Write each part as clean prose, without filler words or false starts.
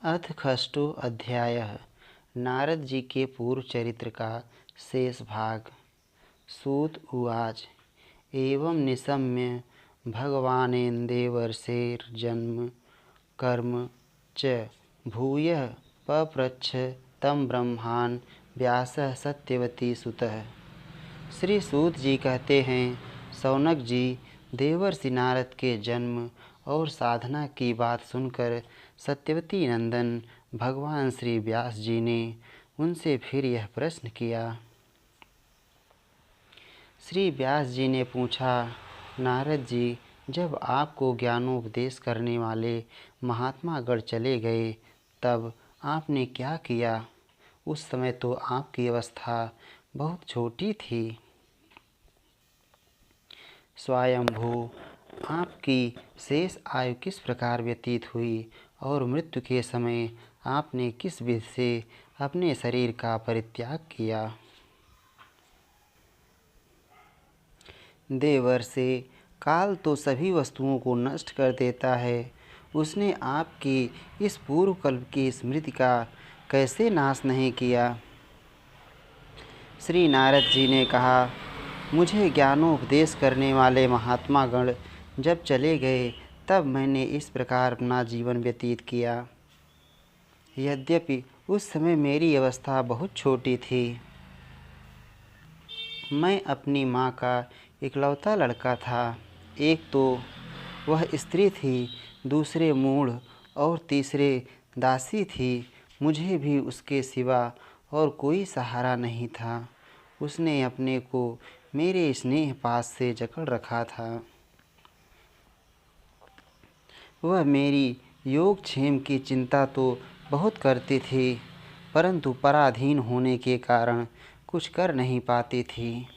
अथ षष्ठो अध्यायः। नारद जी के पूर्व चरित्र का शेष भाग। सूत उवाच। एवं निशम्य भगवानेन्देवर्षेर्जन्म कर्म च भूयः पप्रच्छ तं ब्रह्मान् व्यासः सत्यवती सुतः। श्री सूत जी कहते हैं, शौनक जी, देवर्षि नारद के जन्म और साधना की बात सुनकर सत्यवती नंदन भगवान श्री व्यास जी ने उनसे फिर यह प्रश्न किया। श्री व्यास जी ने पूछा, नारद जी, जब आपको ज्ञानोपदेश करने वाले महात्मा गण चले गए तब आपने क्या किया? उस समय तो आपकी अवस्था बहुत छोटी थी। स्वयंभू, आपकी शेष आयु किस प्रकार व्यतीत हुई और मृत्यु के समय आपने किस विधि से अपने शरीर का परित्याग किया? देवर्षि, काल तो सभी वस्तुओं को नष्ट कर देता है। उसने आपकी इस पूर्व कल्प की स्मृति का कैसे नाश नहीं किया? श्री नारद जी ने कहा, मुझे ज्ञानोपदेश करने वाले महात्मा गण जब चले गए तब मैंने इस प्रकार अपना जीवन व्यतीत किया। यद्यपि उस समय मेरी अवस्था बहुत छोटी थी। मैं अपनी माँ का इकलौता लड़का था। एक तो वह स्त्री थी, दूसरे मूढ़ और तीसरे दासी थी। मुझे भी उसके सिवा और कोई सहारा नहीं था। उसने अपने को मेरे स्नेह पास से जकड़ रखा था। वह मेरी योगक्षेम की चिंता तो बहुत करती थी, परंतु पराधीन होने के कारण कुछ कर नहीं पाती थी।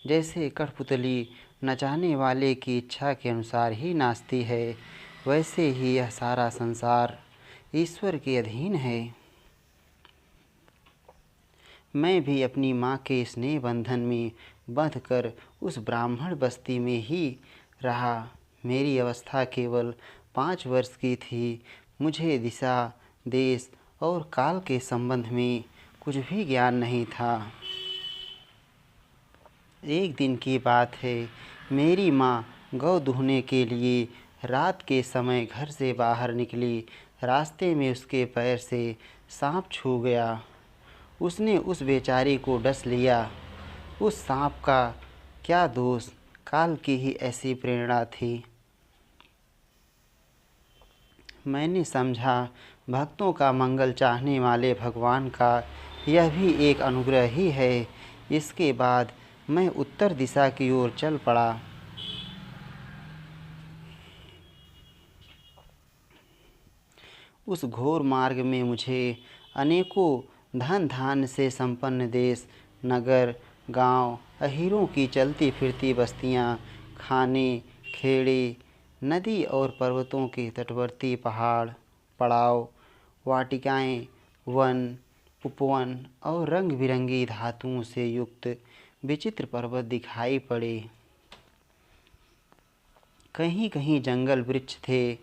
जैसे कठपुतली नचाने वाले की इच्छा के अनुसार ही नाचती है, वैसे ही यह सारा संसार ईश्वर के अधीन है। मैं भी अपनी माँ के स्नेह बंधन में बंधकर उस ब्राह्मण बस्ती में ही रहा। मेरी अवस्था केवल 5 वर्ष की थी। मुझे दिशा, देश और काल के संबंध में कुछ भी ज्ञान नहीं था। एक दिन की बात है, मेरी माँ गौ दूहने के लिए रात के समय घर से बाहर निकली। रास्ते में उसके पैर से सांप छू गया। उसने उस बेचारी को डस लिया। उस सांप का क्या दोष, काल की ही ऐसी प्रेरणा थी। मैंने समझा, भक्तों का मंगल चाहने वाले भगवान का यह भी एक अनुग्रह ही है। इसके बाद मैं उत्तर दिशा की ओर चल पड़ा। उस घोर मार्ग में मुझे अनेकों धन धान्य से संपन्न देश, नगर, गांव, अहीरों की चलती फिरती बस्तियां, खाने, खेड़े, नदी और पर्वतों के तटवर्ती पहाड़, पड़ाव, वाटिकाएं, वन, उपवन और रंग बिरंगी धातुओं से युक्त विचित्र पर्वत दिखाई पड़े। कहीं कहीं जंगल वृक्ष थे,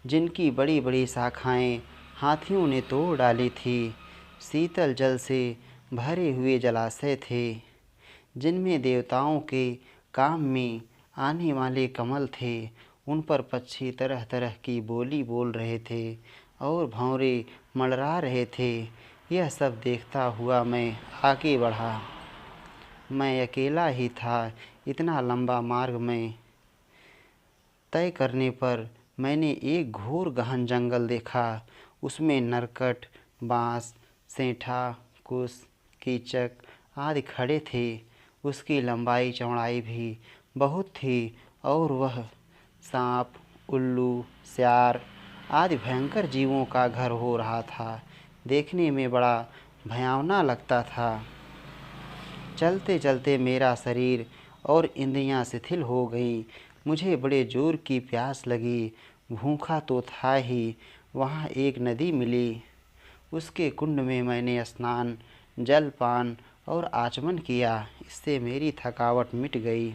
जिनकी बड़ी बड़ी शाखाएं हाथियों ने तोड़ डाली थी। शीतल जल से भरे हुए जलाशय थे, जिनमें देवताओं के काम में आने वाले कमल थे। उन पर पक्षी तरह तरह की बोली बोल रहे थे और भंवरे मंडरा रहे थे। यह सब देखता हुआ मैं आगे बढ़ा। मैं अकेला ही था। इतना लंबा मार्ग में तय करने पर मैंने एक घोर गहन जंगल देखा। उसमें नरकट, बाँस, सेंठा, कुश, कीचक आदि खड़े थे। उसकी लंबाई चौड़ाई भी बहुत थी और वह सांप, उल्लू, सियार आदि भयंकर जीवों का घर हो रहा था। देखने में बड़ा भयावना लगता था। चलते चलते मेरा शरीर और इंद्रियां शिथिल हो गई। मुझे बड़े जोर की प्यास लगी। भूखा तो था ही। वहाँ एक नदी मिली। उसके कुंड में मैंने स्नान, जलपान और आचमन किया। इससे मेरी थकावट मिट गई।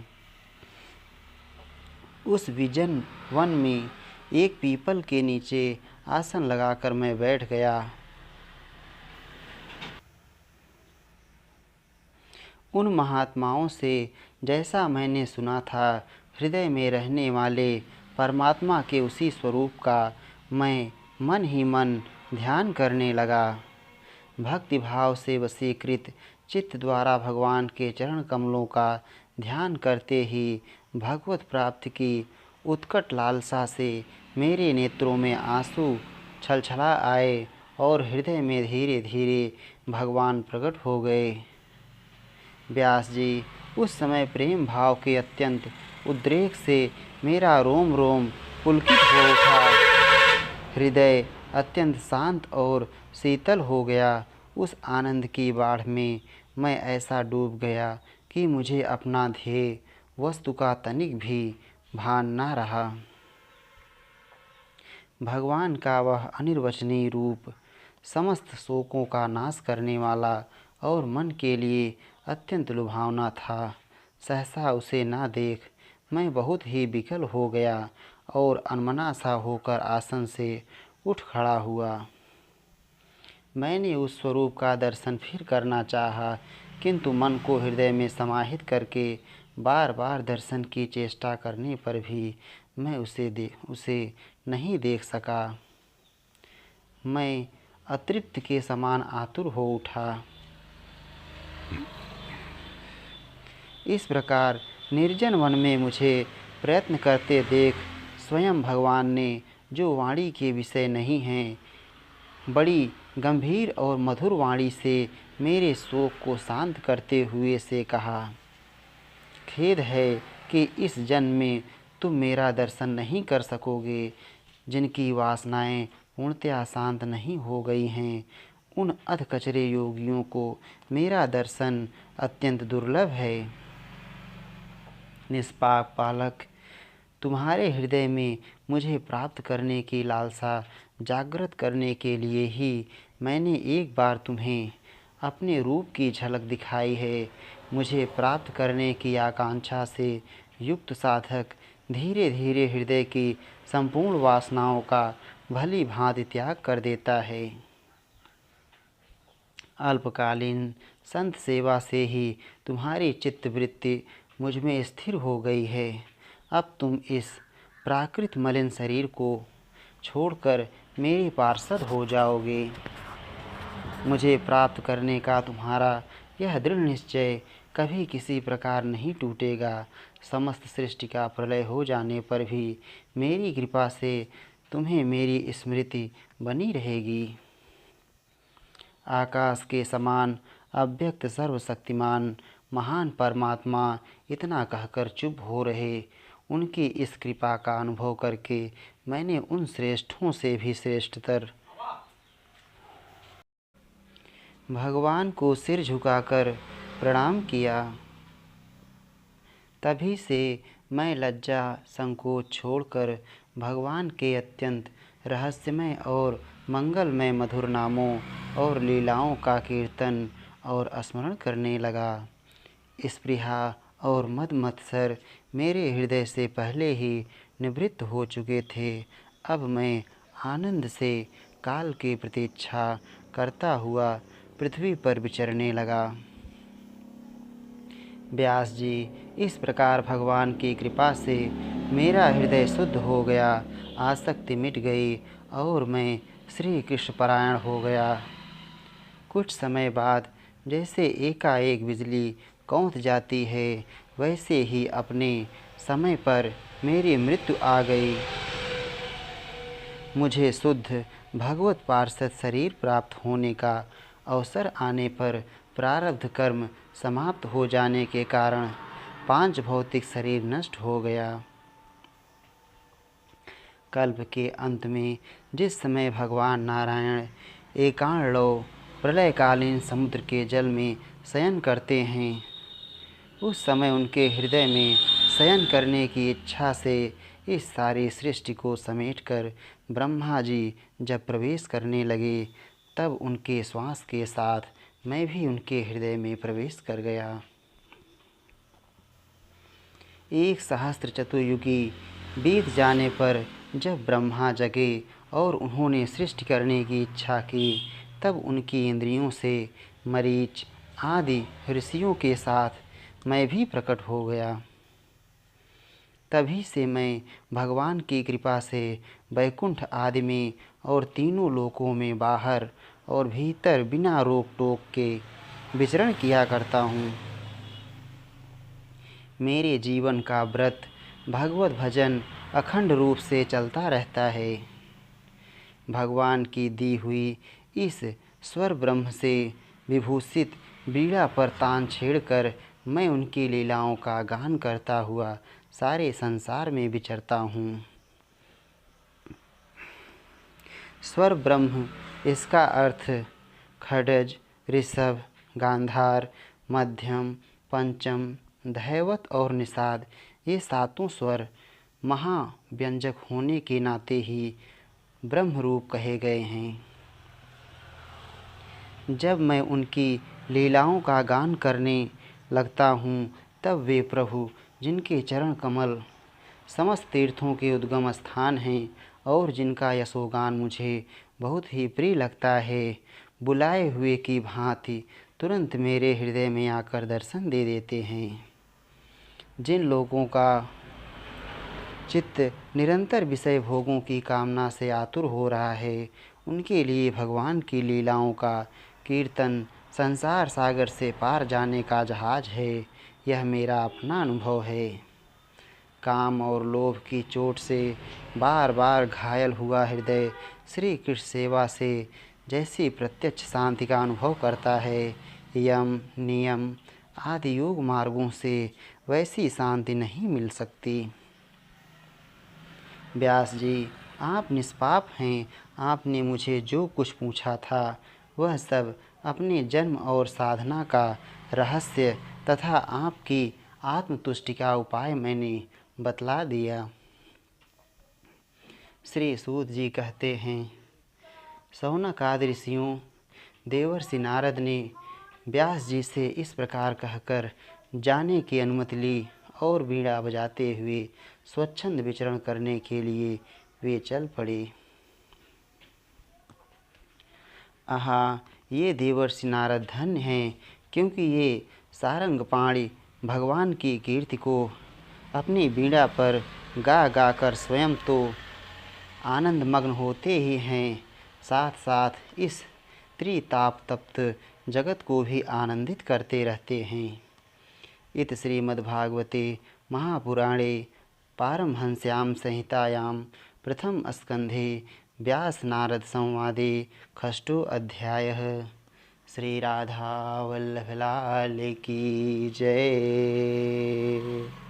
उस विजन वन में एक पीपल के नीचे आसन लगाकर मैं बैठ गया। उन महात्माओं से जैसा मैंने सुना था, हृदय में रहने वाले परमात्मा के उसी स्वरूप का मैं मन ही मन ध्यान करने लगा। भक्ति भाव से वशीकृत चित्त द्वारा भगवान के चरण कमलों का ध्यान करते ही भगवत प्राप्ति की उत्कट लालसा से मेरे नेत्रों में आंसू छलछला आए और हृदय में धीरे धीरे भगवान प्रकट हो गए। व्यास जी, उस समय प्रेम भाव के अत्यंत उद्रेक से मेरा रोम रोम पुलकित हो उठा। हृदय अत्यंत शांत और शीतल हो गया। उस आनंद की बाढ़ में मैं ऐसा डूब गया कि मुझे अपना ध्येय वस्तु का तनिक भी भान न रहा। भगवान का वह अनिर्वचनीय रूप, समस्त शोकों का नाश करने वाला और मन के लिए अत्यंत लुभावना था। सहसा उसे ना देख मैं बहुत ही विकल हो गया और अनमना सा होकर आसन से उठ खड़ा हुआ। मैंने उस स्वरूप का दर्शन फिर करना चाहा, किंतु मन को हृदय में समाहित करके बार बार दर्शन की चेष्टा करने पर भी मैं उसे नहीं देख सका। मैं अतृप्त के समान आतुर हो उठा। इस प्रकार निर्जन वन में मुझे प्रयत्न करते देख स्वयं भगवान ने, जो वाणी के विषय नहीं हैं, बड़ी गंभीर और मधुर वाणी से मेरे शोक को शांत करते हुए से कहा, खेद है कि इस जन्म में तुम मेरा दर्शन नहीं कर सकोगे। जिनकी वासनाएं पूर्णतया शांत नहीं हो गई हैं, उन अधकचरे योगियों को मेरा दर्शन अत्यंत दुर्लभ है। निष्पाप बालक, तुम्हारे हृदय में मुझे प्राप्त करने की लालसा जागृत करने के लिए ही मैंने एक बार तुम्हें अपने रूप की झलक दिखाई है। मुझे प्राप्त करने की आकांक्षा से युक्त साधक धीरे धीरे हृदय की संपूर्ण वासनाओं का भली भांति त्याग कर देता है। अल्पकालीन संत सेवा से ही तुम्हारी चित्तवृत्ति मुझ में स्थिर हो गई है। अब तुम इस प्राकृत मलिन शरीर को छोड़कर मेरे पार्षद हो जाओगे। मुझे प्राप्त करने का तुम्हारा यह दृढ़ निश्चय कभी किसी प्रकार नहीं टूटेगा। समस्त सृष्टि का प्रलय हो जाने पर भी मेरी कृपा से तुम्हें मेरी स्मृति बनी रहेगी। आकाश के समान अव्यक्त सर्वशक्तिमान महान परमात्मा इतना कहकर चुप हो रहे। उनकी इस कृपा का अनुभव करके मैंने उन श्रेष्ठों से भी श्रेष्ठतर भगवान को सिर झुकाकर प्रणाम किया। तभी से मैं लज्जा संकोच छोड़कर भगवान के अत्यंत रहस्यमय और मंगलमय मधुर नामों और लीलाओं का कीर्तन और स्मरण करने लगा। स्पृहा और मद मत्सर मेरे हृदय से पहले ही निवृत्त हो चुके थे। अब मैं आनंद से काल की प्रतीक्षा करता हुआ पृथ्वी पर विचरने लगा। व्यास जी, इस प्रकार भगवान की कृपा से मेरा हृदय शुद्ध हो गया, आसक्ति मिट गई और मैं श्री कृष्ण परायण हो गया। कुछ समय बाद जैसे एकाएक बिजली कौंध जाती है, वैसे ही अपने समय पर मेरी मृत्यु आ गई। मुझे शुद्ध भगवत पार्षद शरीर प्राप्त होने का अवसर आने पर प्रारब्ध कर्म समाप्त हो जाने के कारण 5 भौतिक शरीर नष्ट हो गया। कल्प के अंत में जिस समय भगवान नारायण एकांडव प्रलयकालीन समुद्र के जल में शयन करते हैं, उस समय उनके हृदय में शयन करने की इच्छा से इस सारी सृष्टि को समेटकर ब्रह्मा जी जब प्रवेश करने लगे, तब उनके श्वास के साथ मैं भी उनके हृदय में प्रवेश कर गया। 1 सहस्त्र चतुर्युगी बीत जाने पर जब ब्रह्मा जगे और उन्होंने सृष्टि करने की इच्छा की। तब उनकी इंद्रियों से मरीच आदि ऋषियों के साथ मैं भी प्रकट हो गया। तभी से मैं भगवान की कृपा से वैकुंठ आदि में और तीनों लोकों में बाहर और भीतर बिना रोक टोक के विचरण किया करता हूँ। मेरे जीवन का व्रत भगवत भजन अखंड रूप से चलता रहता है। भगवान की दी हुई इस स्वर ब्रह्म से विभूषित वीणा पर तान छेड़कर मैं उनकी लीलाओं का गान करता हुआ सारे संसार में विचरता हूँ। स्वर ब्रह्म, इसका अर्थ खड्ज, ऋषभ, गांधार, मध्यम, पंचम, धैवत और निषाद, ये सातों स्वर महाव्यंजक होने के नाते ही ब्रह्म रूप कहे गए हैं। जब मैं उनकी लीलाओं का गान करने लगता हूँ तब वे प्रभु, जिनके चरण कमल समस्त तीर्थों के उद्गम स्थान हैं और जिनका यशोगान मुझे बहुत ही प्रिय लगता है, बुलाए हुए की भांति तुरंत मेरे हृदय में आकर दर्शन दे देते हैं। जिन लोगों का चित्त निरंतर विषय भोगों की कामना से आतुर हो रहा है, उनके लिए भगवान की लीलाओं का कीर्तन संसार सागर से पार जाने का जहाज है। यह मेरा अपना अनुभव है। काम और लोभ की चोट से बार बार घायल हुआ हृदय श्री कृष्ण सेवा से जैसी प्रत्यक्ष शांति का अनुभव करता है, यम, नियम आदि योग मार्गों से वैसी शांति नहीं मिल सकती। व्यास जी, आप निष्पाप हैं। आपने मुझे जो कुछ पूछा था वह सब अपने जन्म और साधना का रहस्य तथा आपकी आत्मतुष्टि का उपाय मैंने बतला दिया। श्री सूत जी कहते हैं, शौनक आदि ऋषियों, देवर्षि नारद ने व्यास जी से इस प्रकार कहकर जाने की अनुमति ली और वीणा बजाते हुए स्वच्छंद विचरण करने के लिए वे चल पड़े। आहा, ये देवर्षि नारद धन्य हैं, क्योंकि ये सारंगपाणी भगवान की कीर्ति को अपनी वीणा पर गा गा कर स्वयं तो आनंद मग्न होते ही हैं, साथ साथ इस त्रिताप तप्त जगत को भी आनंदित करते रहते हैं। इत श्रीमद्भागवते महापुराणे पारमहंस्यां संहितायां प्रथम स्कंधे व्यास नारद संवादे षष्ठो अध्यायः। श्री राधा वल्लभ लाल की जय।